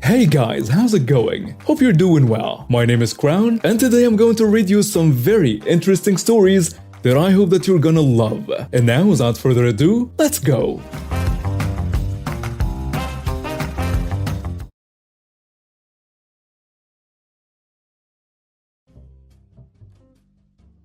Hey guys, how's it going? Hope you're doing well. My name is Crown, and today I'm going to read you some very interesting stories that I hope that you're gonna love. And now, without further ado, let's go!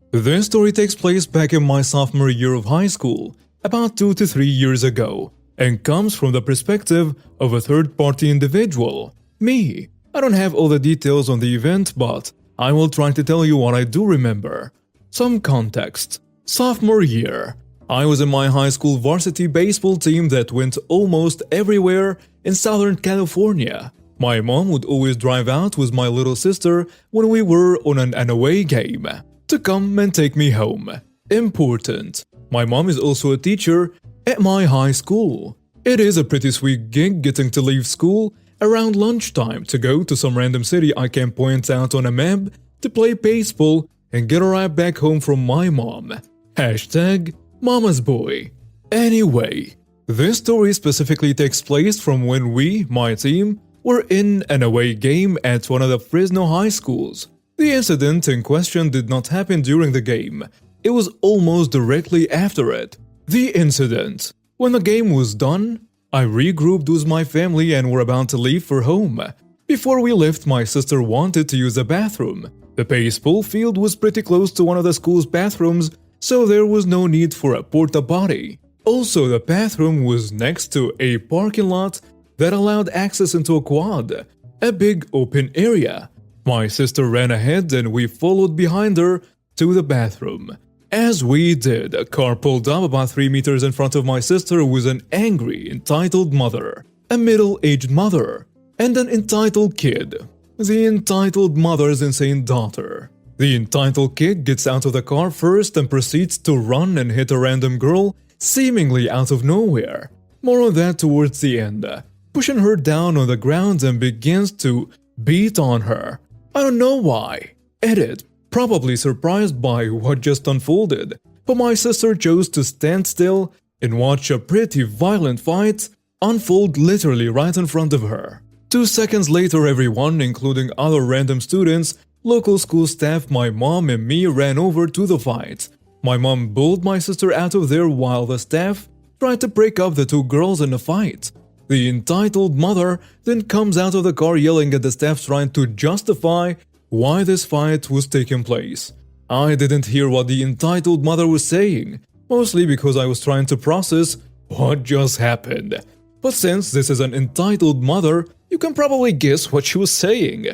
This story takes place back in my sophomore year of high school, about 2 to 3 years ago, and comes from the perspective of a third-party individual, me. I don't have all the details on the event, but I will try to tell you what I do remember. Some context. Sophomore year. I was in my high school varsity baseball team that went almost everywhere in Southern California. My mom would always drive out with my little sister when we were on an away game to come and take me home. Important. My mom is also a teacher at my high school. It is a pretty sweet gig getting to leave school around lunchtime to go to some random city I can point out on a map to play baseball and get a ride back home from my mom. Hashtag Mama's Boy. Anyway, this story specifically takes place from when we, my team, were in an away game at one of the Fresno high schools. The incident in question did not happen during the game. It was almost directly after it. The incident. When the game was done, I regrouped with my family and were about to leave for home. Before we left, my sister wanted to use the bathroom. The baseball field was pretty close to one of the school's bathrooms, so there was no need for a porta potty. Also, the bathroom was next to a parking lot that allowed access into a quad, a big open area. My sister ran ahead and we followed behind her to the bathroom. As we did, a car pulled up about 3 meters in front of my sister with an angry, entitled mother, a middle-aged mother, and an entitled kid. The entitled mother's insane daughter. The entitled kid gets out of the car first and proceeds to run and hit a random girl, seemingly out of nowhere. More on that towards the end, pushing her down on the ground and begins to beat on her. I don't know why. Edit. Probably surprised by what just unfolded, but my sister chose to stand still and watch a pretty violent fight unfold literally right in front of her. 2 seconds later, everyone, including other random students, local school staff, my mom and me ran over to the fight. My mom pulled my sister out of there while the staff tried to break up the two girls in the fight. The entitled mother then comes out of the car yelling at the staff trying to justify why this fight was taking place. I didn't hear what the entitled mother was saying, mostly because I was trying to process what just happened. But since this is an entitled mother, you can probably guess what she was saying.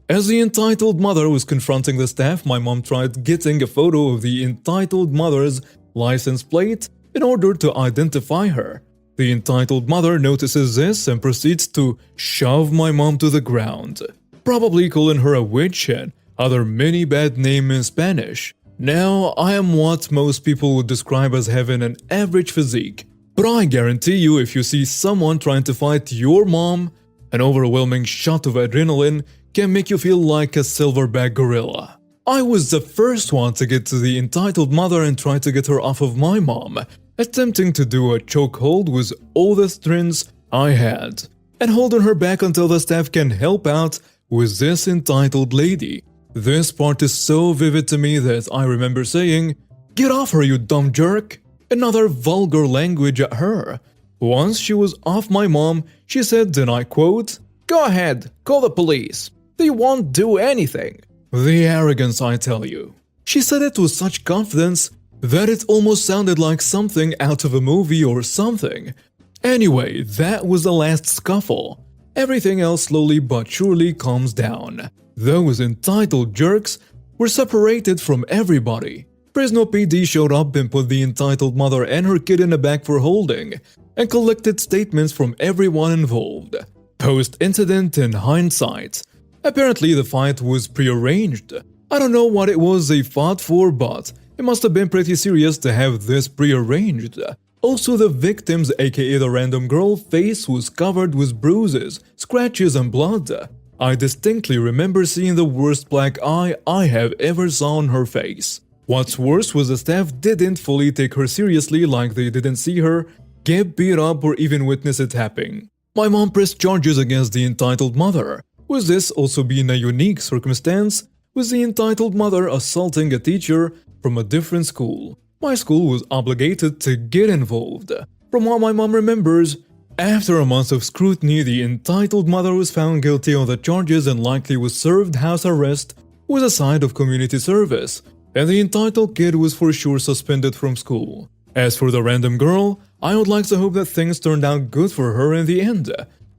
As the entitled mother was confronting the staff, my mom tried getting a photo of the entitled mother's license plate in order to identify her. The entitled mother notices this and proceeds to shove my mom to the ground, probably calling her a witch and other many bad names in Spanish. Now, I am what most people would describe as having an average physique, but I guarantee you if you see someone trying to fight your mom, an overwhelming shot of adrenaline can make you feel like a silverback gorilla. I was the first one to get to the entitled mother and try to get her off of my mom, attempting to do a chokehold with all the strength I had, and holding her back until the staff can help out with this entitled lady. This part is so vivid to me that I remember saying, "Get off her, you dumb jerk!" Another vulgar language at her. Once she was off my mom, she said, and I quote, "Go ahead, call the police. They won't do anything." The arrogance, I tell you. She said it with such confidence that it almost sounded like something out of a movie or something. Anyway, that was the last scuffle. Everything else slowly but surely calms down. Those entitled jerks were separated from everybody. Fresno PD showed up and put the entitled mother and her kid in the back for holding, and collected statements from everyone involved. Post-incident, in hindsight, apparently the fight was prearranged. I don't know what it was they fought for, but it must have been pretty serious to have this prearranged. Also, the victim's, aka the random girl, face was covered with bruises, scratches and blood. I distinctly remember seeing the worst black eye I have ever saw on her face. What's worse was the staff didn't fully take her seriously, like they didn't see her get beat up or even witness it happening. My mom pressed charges against the entitled mother, with this also being a unique circumstance, with the entitled mother assaulting a teacher from a different school. My school was obligated to get involved. From what my mom remembers, after a month of scrutiny, the entitled mother was found guilty of the charges and likely was served house arrest with a side of community service, and the entitled kid was for sure suspended from school. As for the random girl, I would like to hope that things turned out good for her in the end.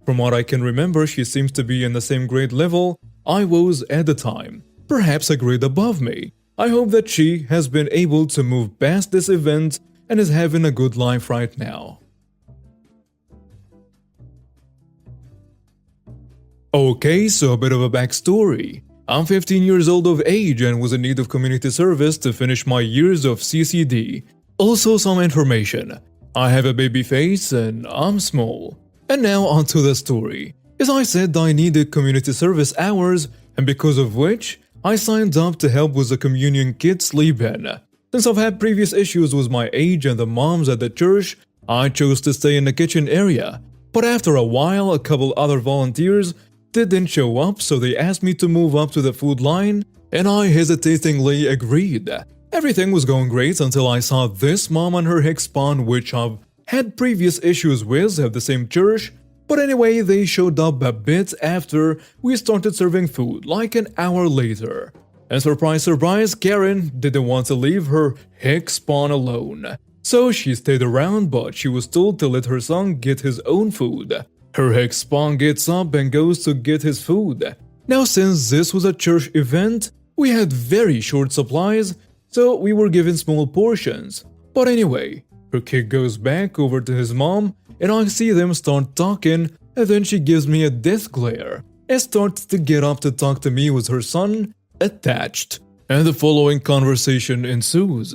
From what I can remember, she seems to be in the same grade level I was at the time, perhaps a grade above me. I hope that she has been able to move past this event and is having a good life right now. Okay, so a bit of a backstory. I'm 15 years old of age and was in need of community service to finish my years of CCD. Also some information. I have a baby face and I'm small. And now onto the story. As I said, I needed community service hours, and because of which, I signed up to help with the communion kit sleep-in. Since I've had previous issues with my age and the moms at the church, I chose to stay in the kitchen area. But after a while, a couple other volunteers didn't show up, so they asked me to move up to the food line, and I hesitatingly agreed. Everything was going great until I saw this mom and her hick spawn, which I've had previous issues with at the same church. But anyway, they showed up a bit after we started serving food, like an hour later. And surprise surprise, Karen didn't want to leave her hick spawn alone. So she stayed around, but she was told to let her son get his own food. Her hick spawn gets up and goes to get his food. Now, since this was a church event, we had very short supplies, so we were given small portions. But anyway, her kid goes back over to his mom, and I see them start talking, and then she gives me a death glare and starts to get up to talk to me with her son attached. And the following conversation ensues.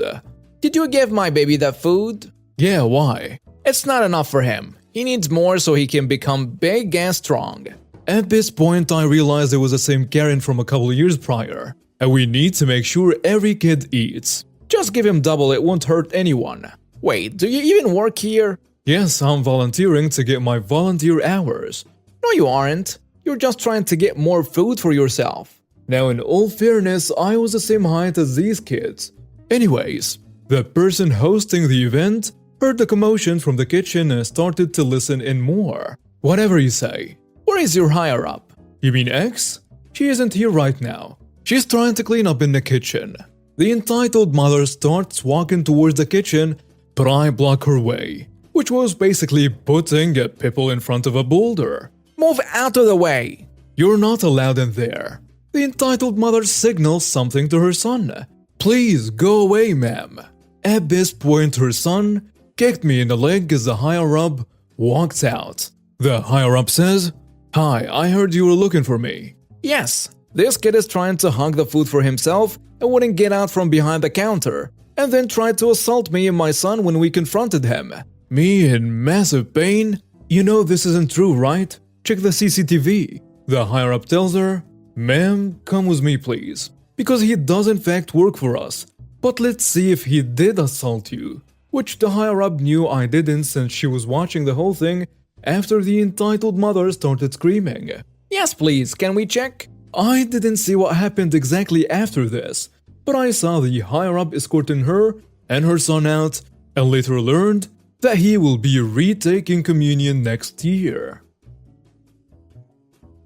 Did you give my baby that food? Yeah, why? It's not enough for him. He needs more so he can become big and strong. At this point, I realized it was the same Karen from a couple years prior, and we need to make sure every kid eats. Just give him double, it won't hurt anyone. Wait, do you even work here? Yes, I'm volunteering to get my volunteer hours. No, you aren't. You're just trying to get more food for yourself. Now, in all fairness, I was the same height as these kids. Anyways, the person hosting the event heard the commotion from the kitchen and started to listen in more. Whatever you say. Where is your higher-up? You mean X? She isn't here right now. She's trying to clean up in the kitchen. The entitled mother starts walking towards the kitchen, but I block her way, which was basically putting a pipple in front of a boulder. Move out of the way. You're not allowed in there. The entitled mother signals something to her son. Please go away, ma'am. At this point, her son kicked me in the leg as the higher-up walked out. The higher-up says, "Hi, I heard you were looking for me." Yes, this kid is trying to hug the food for himself and wouldn't get out from behind the counter, and then tried to assault me and my son when we confronted him. Me in massive pain? You know this isn't true, right? Check the CCTV. The higher-up tells her, "Ma'am, come with me please, because he does in fact work for us. But let's see if he did assault you." Which the higher-up knew I didn't, since she was watching the whole thing after the entitled mother started screaming. Yes, please, can we check? I didn't see what happened exactly after this, but I saw the higher-up escorting her and her son out, and later learned that he will be retaking communion next year.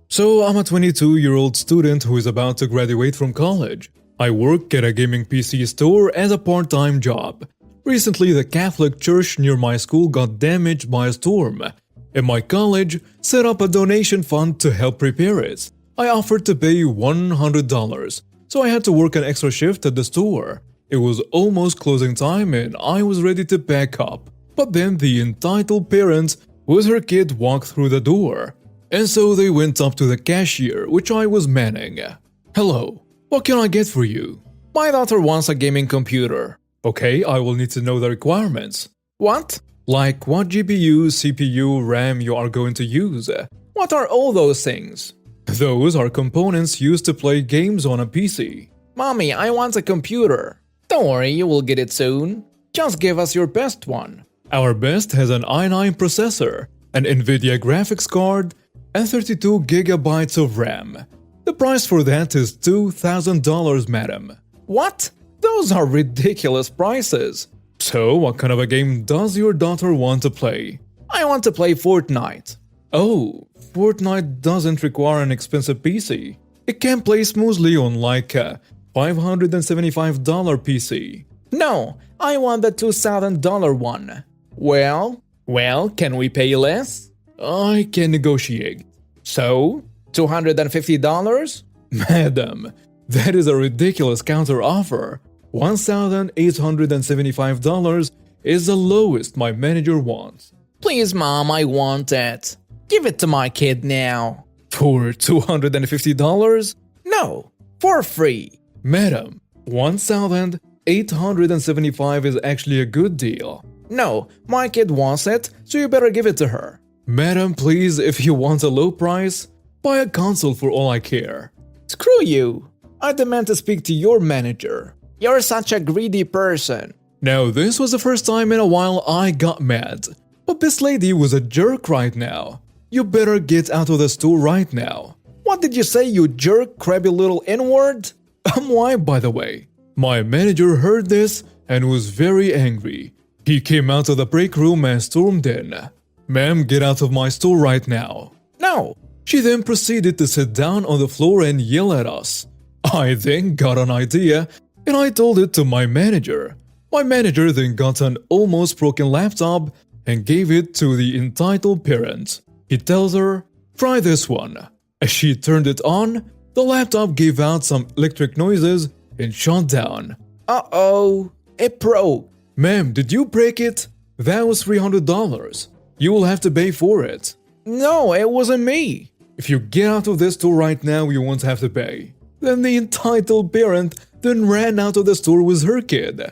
So I'm a 22-year-old student who is about to graduate from college. I work at a gaming PC store as a part-time job. Recently, the Catholic church near my school got damaged by a storm, and my college set up a donation fund to help repair it. I offered to pay $100, so I had to work an extra shift at the store. It was almost closing time and I was ready to pack up. But then the entitled parent with her kid walked through the door. And so they went up to the cashier, which I was manning. "Hello, what can I get for you?" My daughter wants a gaming computer. Okay, I will need to know the requirements. What? Like what GPU, CPU, RAM you are going to use. What are all those things? Those are components used to play games on a PC. Mommy, I want a computer. Don't worry, you will get it soon. Just give us your best one. Our best has an i9 processor, an NVIDIA graphics card, and 32 gigabytes of RAM. The price for that is $2,000, madam. What? Those are ridiculous prices. So, what kind of a game does your daughter want to play? I want to play Fortnite. Oh, Fortnite doesn't require an expensive PC. It can play smoothly on like a $575 PC. No, I want the $2,000 one. Well, can we pay less? I can negotiate. So, $250? Madam, that is a ridiculous counter offer. $1,875 is the lowest my manager wants. Please, Mom, I want it. Give it to my kid now. For $250? No, for free. Madam, $1,875 is actually a good deal. No, my kid wants it, so you better give it to her. Madam, please, if you want a low price, buy a console for all I care. Screw you. I demand to speak to your manager. You're such a greedy person. Now, this was the first time in a while I got mad. But this lady was a jerk right now. You better get out of the store right now. What did you say, you jerk, crabby little N-word? Why, by the way? My manager heard this and was very angry. He came out of the break room and stormed in. Ma'am, get out of my store right now. No. She then proceeded to sit down on the floor and yell at us. I then got an idea and I told it to my manager. My manager then got an almost broken laptop and gave it to the entitled parent. He tells her, try this one. As she turned it on, the laptop gave out some electric noises and shut down. Uh-oh, it broke. Ma'am, did you break it? That was $300. You will have to pay for it. No, it wasn't me. If you get out of this store right now, you won't have to pay. Then the entitled parent then ran out of the store with her kid.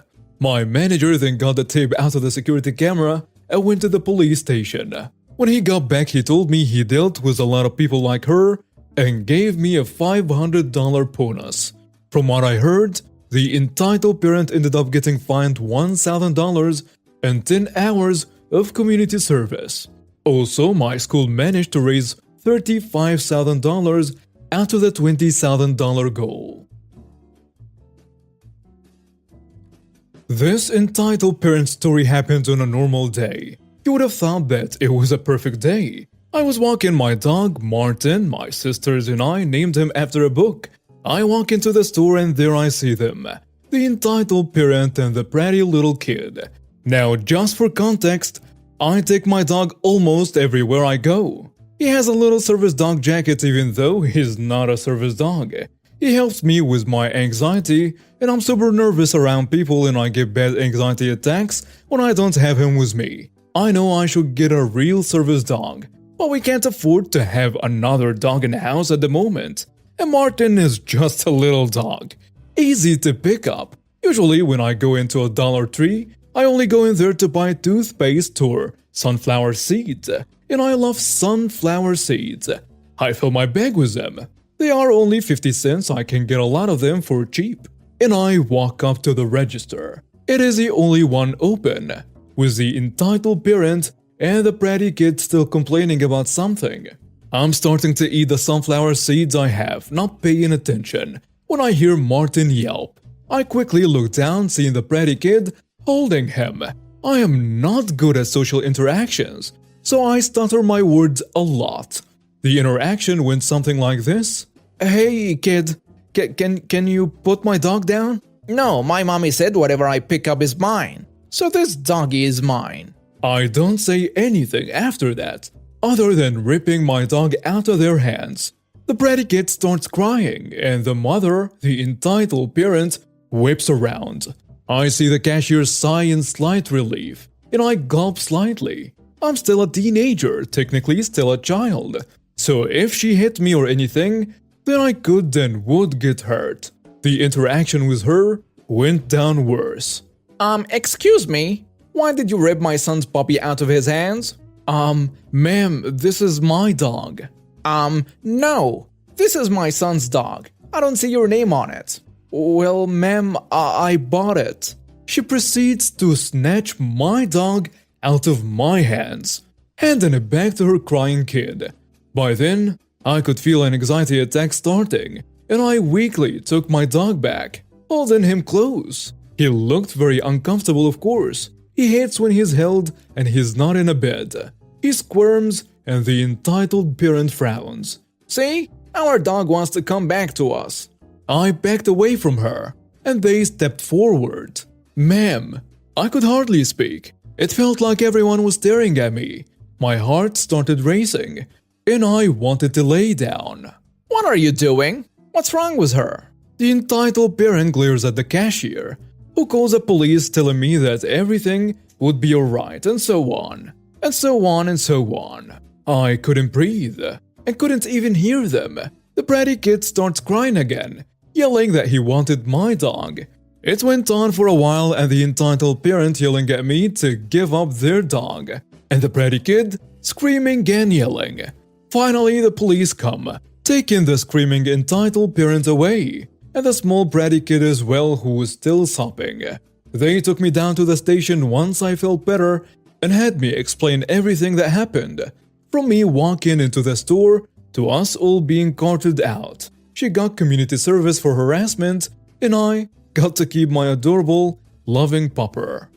My manager then got the tape out of the security camera and went to the police station. When he got back, he told me he dealt with a lot of people like her and gave me a $500 bonus. From what I heard, the entitled parent ended up getting fined $1,000 and 10 hours of community service. Also, my school managed to raise $35,000 out of the $20,000 goal. This entitled parent story happened on a normal day. You would have thought that it was a perfect day. I was walking my dog, Martin, my sisters and I named him after a book. I walk into the store and there I see them, the entitled parent and the bratty little kid. Now, just for context, I take my dog almost everywhere I go. He has a little service dog jacket even though he's not a service dog. He helps me with my anxiety, and I'm super nervous around people and I get bad anxiety attacks when I don't have him with me. I know I should get a real service dog, but we can't afford to have another dog in the house at the moment. And Martin is just a little dog, easy to pick up. Usually when I go into a Dollar Tree, I only go in there to buy toothpaste or sunflower seeds, and I love sunflower seeds. I fill my bag with them. They are only 50 cents, I can get a lot of them for cheap. And I walk up to the register. It is the only one open, with the entitled parent and the bratty kid still complaining about something. I'm starting to eat the sunflower seeds I have, not paying attention, when I hear Martin yelp. I quickly look down, seeing the bratty kid holding him. I am not good at social interactions, so I stutter my words a lot. The interaction went something like this. Hey kid, can you put my dog down? No, my mommy said whatever I pick up is mine, so this doggy is mine. I don't say anything after that, other than ripping my dog out of their hands. The bratty kid starts crying, and the mother, the entitled parent, whips around. I see the cashier sigh in slight relief, and I gulp slightly. I'm still a teenager, technically still a child, so if she hit me or anything, then I could and would get hurt. The interaction with her went down worse. Excuse me, why did you rip my son's puppy out of his hands? Ma'am, this is my dog. No, this is my son's dog. I don't see your name on it. Well, ma'am, I bought it. She proceeds to snatch my dog out of my hands. handing it back to her crying kid. By then, I could feel an anxiety attack starting, and I weakly took my dog back, holding him close. He looked very uncomfortable, of course. He hates when he's held and he's not in a bed. He squirms and the entitled parent frowns. See? Our dog wants to come back to us. I backed away from her, and they stepped forward. Ma'am, I could hardly speak. It felt like everyone was staring at me. My heart started racing, and I wanted to lay down. What are you doing? What's wrong with her? The entitled parent glares at the cashier, who calls the police telling me that everything would be alright, and so on. And so on and so on. I couldn't breathe, and couldn't even hear them. The bratty kid starts crying again, yelling that he wanted my dog. It went on for a while, and the entitled parent yelling at me to give up their dog, and the bratty kid screaming and yelling. Finally, the police come, taking the screaming entitled parent away, and the small bratty kid as well, who was still sobbing. They took me down to the station once I felt better and had me explain everything that happened, from me walking into the store to us all being carted out. She got community service for harassment, and I got to keep my adorable, loving pupper.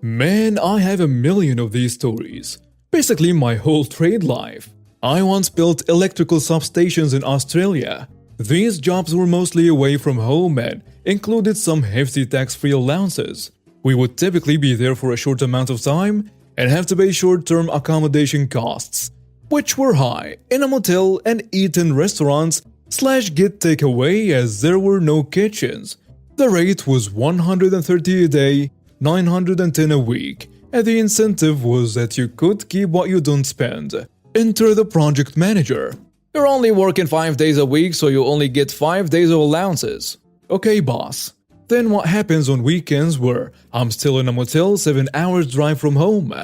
Man, I have a million of these stories. Basically my whole trade life. I once built electrical substations in Australia. These jobs were mostly away from home and included some hefty tax-free allowances. We would typically be there for a short amount of time and have to pay short-term accommodation costs, which were high, in a motel and eat in restaurants / get takeaway as there were no kitchens. The rate was $130 a day, $910 a week, and the incentive was that you could keep what you don't spend. Enter the project manager. You're only working 5 days a week, so you only get 5 days of allowances. Okay, boss. Then what happens on weekends where I'm still in a motel 7 hours drive from home?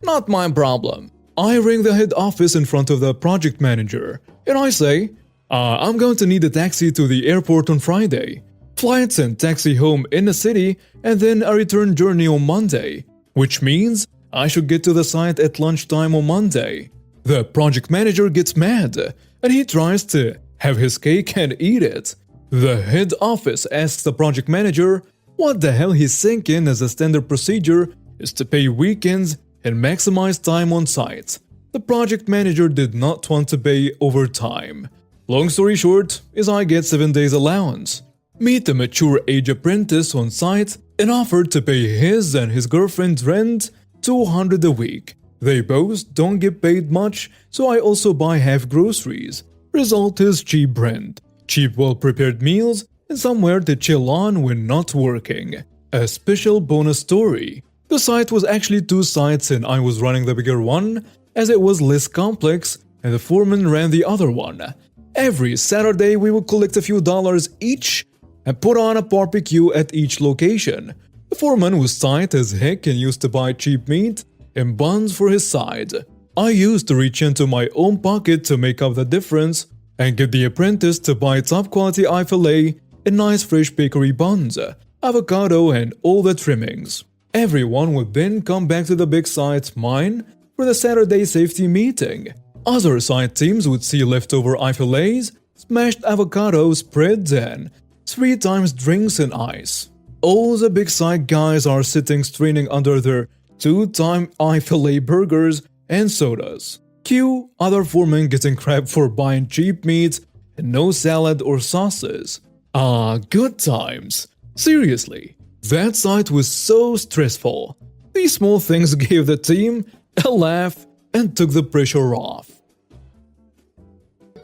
Not my problem. I ring the head office in front of the project manager, and I say, I'm going to need a taxi to the airport on Friday, flights and taxi home in the city, and then a return journey on Monday, which means I should get to the site at lunchtime on Monday. The project manager gets mad, and he tries to have his cake and eat it. The head office asks the project manager what the hell he's thinking, as a standard procedure is to pay weekends and maximize time on site. The project manager did not want to pay overtime. Long story short is I get 7 days allowance. Meet a mature age apprentice on site and offered to pay his and his girlfriend's rent $200 a week. They both don't get paid much, so I also buy half groceries. Result is cheap rent, cheap well-prepared meals, and somewhere to chill on when not working. A special bonus story. The site was actually 2 sites and I was running the bigger one, as it was less complex, and the foreman ran the other one. Every Saturday we would collect a few dollars each and put on a barbecue at each location. The foreman was tight as heck and used to buy cheap meat and buns for his side. I used to reach into my own pocket to make up the difference and get the apprentice to buy top quality eye fillet and nice fresh bakery buns, avocado and all the trimmings. Everyone would then come back to the big site, mine, for the Saturday safety meeting. Other site teams would see leftover eye fillets, smashed avocado spreads, and 3 times drinks and ice. All the big site guys are sitting straining under their 2-time eye fillet burgers and sodas. Cue other foremen getting crap for buying cheap meat and no salad or sauces. Ah, good times. Seriously, that site was so stressful. These small things gave the team a laugh and took the pressure off.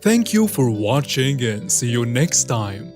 Thank you for watching and see you next time.